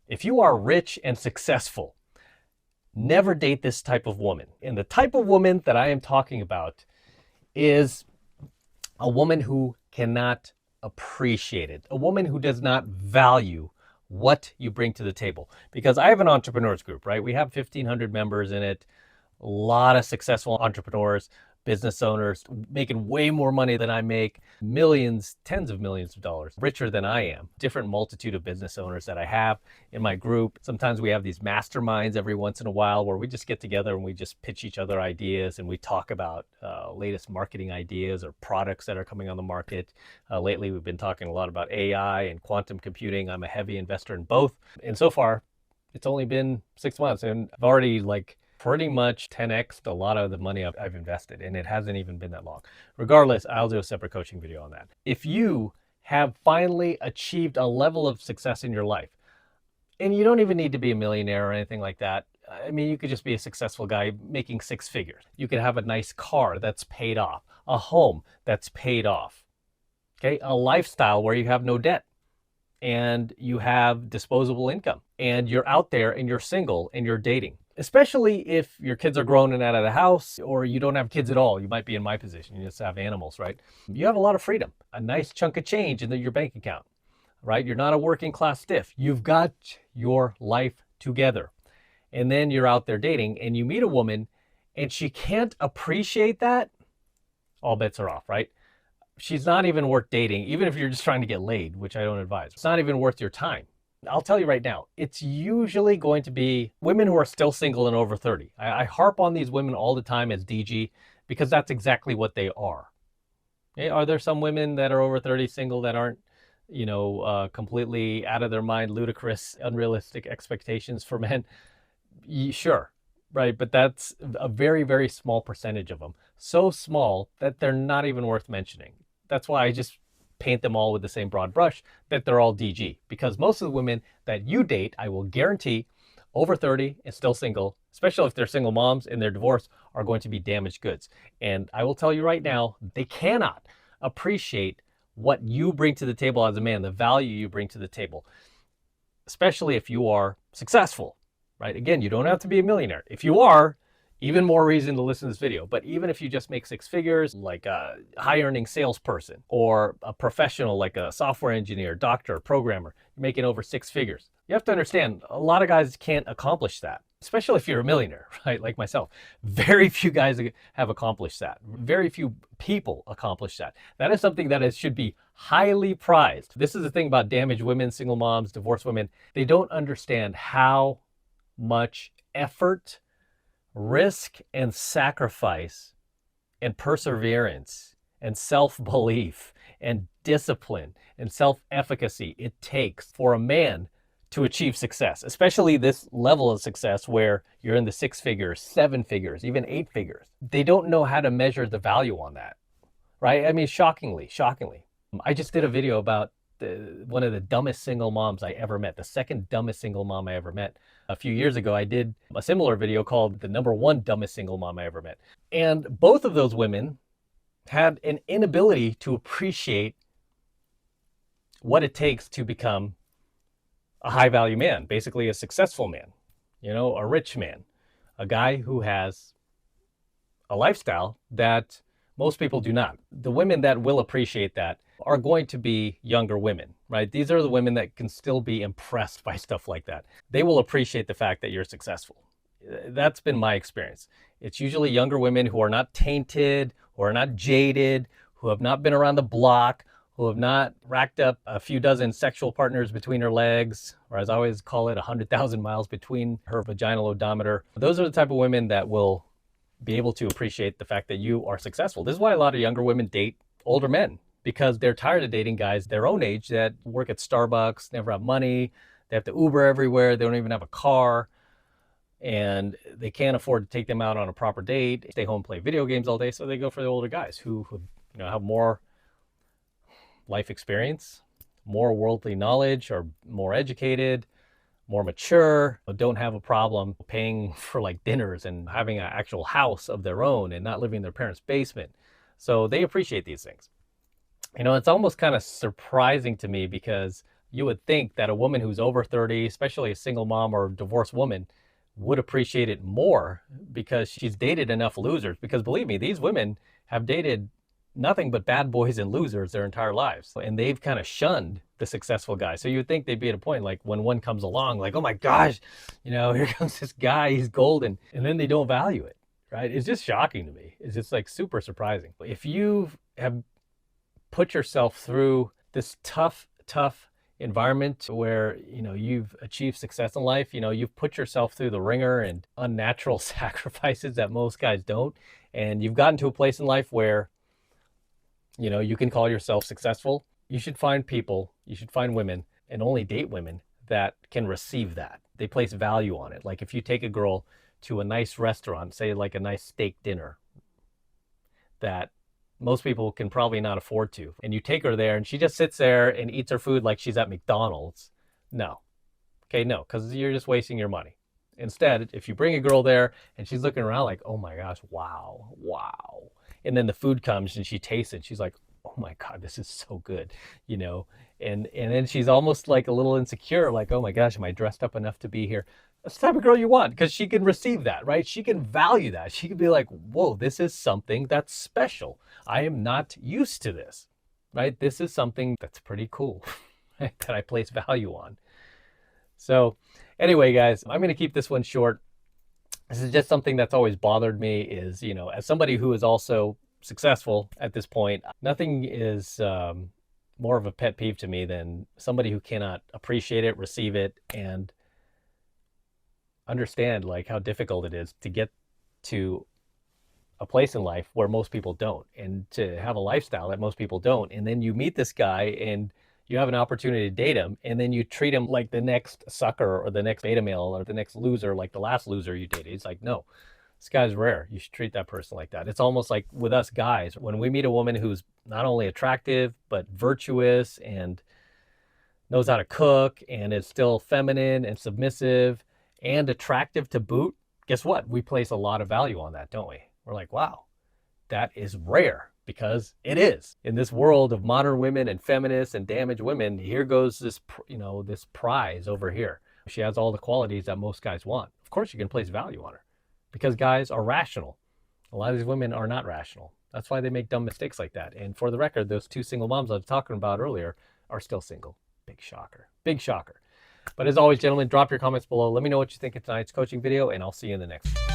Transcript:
If you are rich and successful, never date this type of woman. And the type of woman that I am talking about is a woman who cannot appreciate it, a woman who does not value what you bring to the table. Because I have an entrepreneurs group, right? We have 1,500 members in it, a lot of successful entrepreneurs, business owners making way more money than I make, millions, tens of millions of dollars richer than I am. Different multitude of business owners that I have in my group. Sometimes we have these masterminds every once in a while where we just get together and we just pitch each other ideas and we talk about latest marketing ideas or products that are coming on the market. Lately, we've been talking a lot about AI and quantum computing. I'm a heavy investor in both. And so far, it's only been 6 months and I've already pretty much 10x a lot of the money I've invested, and it hasn't even been that long. Regardless, I'll do a separate coaching video on that. If you have finally achieved a level of success in your life, and you don't even need to be a millionaire or anything like that. I mean, you could just be a successful guy making 6 figures. You could have a nice car that's paid off, a home that's paid off, okay? A lifestyle where you have no debt and you have disposable income and you're out there and you're single and you're dating. Especially if your kids are grown and out of the house, or you don't have kids at all. You might be in my position, you just have animals, right? You have a lot of freedom, a nice chunk of change in your bank account, right? You're not a working class stiff. You've got your life together. And then you're out there dating and you meet a woman and she can't appreciate that, all bets are off, right? She's not even worth dating, even if you're just trying to get laid, which I don't advise. It's not even worth your time. I'll tell you right now, it's usually going to be women who are still single and over 30. I harp on these women all the time as DG because that's exactly what they are. Okay? Are there some women that are over 30 single that aren't, completely out of their mind, ludicrous, unrealistic expectations for men? Sure, right? But that's a very, very small percentage of them. So small that they're not even worth mentioning. That's why I just paint them all with the same broad brush, that they're all DG. Because most of the women that you date, I will guarantee, over 30 and still single, especially if they're single moms and they're divorced, are going to be damaged goods. And I will tell you right now, they cannot appreciate what you bring to the table as a man, the value you bring to the table, especially if you are successful, right? Again, you don't have to be a millionaire. If you are, even more reason to listen to this video. But even if you just make 6 figures, like a high earning salesperson or a professional like a software engineer, doctor, programmer, you're making over 6 figures. You have to understand, a lot of guys can't accomplish that, especially if you're a millionaire, right? Like myself. Very few guys have accomplished that. Very few people accomplish that. That is something that should be highly prized. This is the thing about damaged women, single moms, divorced women. They don't understand how much effort, risk and sacrifice and perseverance and self-belief and discipline and self-efficacy it takes for a man to achieve success, especially this level of success where you're in the 6 figures, 7 figures, even 8 figures. They don't know how to measure the value on that, right? I mean, shockingly. I just did a video about one of the dumbest single moms I ever met, the second dumbest single mom I ever met. A few years ago, I did a similar video called the #1 dumbest single mom I ever met. And both of those women had an inability to appreciate what it takes to become a high value man, basically a successful man, a rich man, a guy who has a lifestyle that most people do not. The women that will appreciate that are going to be younger women, right? These are the women that can still be impressed by stuff like that. They will appreciate the fact that you're successful. That's been my experience. It's usually younger women who are not tainted, who are not jaded, who have not been around the block, who have not racked up a few dozen sexual partners between her legs, or as I always call it, 100,000 miles between her vaginal odometer. Those are the type of women that will be able to appreciate the fact that you are successful. This is why a lot of younger women date older men, because they're tired of dating guys their own age that work at Starbucks, never have money, they have to Uber everywhere, they don't even have a car, and they can't afford to take them out on a proper date, stay home, play video games all day, so they go for the older guys who have more life experience, more worldly knowledge, are more educated, more mature, don't have a problem paying for dinners and having an actual house of their own and not living in their parents' basement. So they appreciate these things. It's almost kind of surprising to me because You would think that a woman who's over 30, especially a single mom or divorced woman, would appreciate it more because she's dated enough losers. Because believe me, these women have dated nothing but bad boys and losers their entire lives. And they've kind of shunned the successful guy. So you'd think they'd be at a point like when one comes along, like, oh my gosh, here comes this guy, he's golden. And then they don't value it, right? It's just shocking to me. It's just like super surprising. If you have put yourself through this tough environment where you've achieved success in life, you've put yourself through the ringer and unnatural sacrifices that most guys don't, and you've gotten to a place in life where you can call yourself successful, you should find women, and only date women that can receive that. They place value on it. Like if you take a girl to a nice restaurant, say like a nice steak dinner that most people can probably not afford to, and you take her there and she just sits there and eats her food like she's at McDonald's. No. Okay, no, because you're just wasting your money. Instead, if you bring a girl there and she's looking around like, oh my gosh, wow. And then the food comes and she tastes it. She's like, oh my God, this is so good, and then she's almost like a little insecure, like, oh my gosh, am I dressed up enough to be here? That's the type of girl you want, because she can receive that, right? She can value that. She can be like, whoa, this is something that's special. I am not used to this, right? This is something that's pretty cool, right? That I place value on. So anyway, guys, I'm going to keep this one short. This is just something that's always bothered me is, as somebody who is also successful at this point, nothing is more of a pet peeve to me than somebody who cannot appreciate it, receive it, and understand like how difficult it is to get to a place in life where most people don't, and to have a lifestyle that most people don't. And then you meet this guy and you have an opportunity to date him, and then you treat him like the next sucker or the next beta male or the next loser, like the last loser you dated. It's like, no, this guy's rare. You should treat that person like that. It's almost like with us guys, when we meet a woman who's not only attractive, but virtuous and knows how to cook and is still feminine and submissive and attractive to boot, guess what? We place a lot of value on that, don't we? We're like, wow, that is rare, because it is. In this world of modern women and feminists and damaged women, here goes this, this prize over here. She has all the qualities that most guys want. Of course you can place value on her, because guys are rational. A lot of these women are not rational. That's why they make dumb mistakes like that. And for the record, those two single moms I was talking about earlier are still single. Big shocker. Big shocker. But as always, gentlemen, drop your comments below. Let me know what you think of tonight's coaching video, and I'll see you in the next one.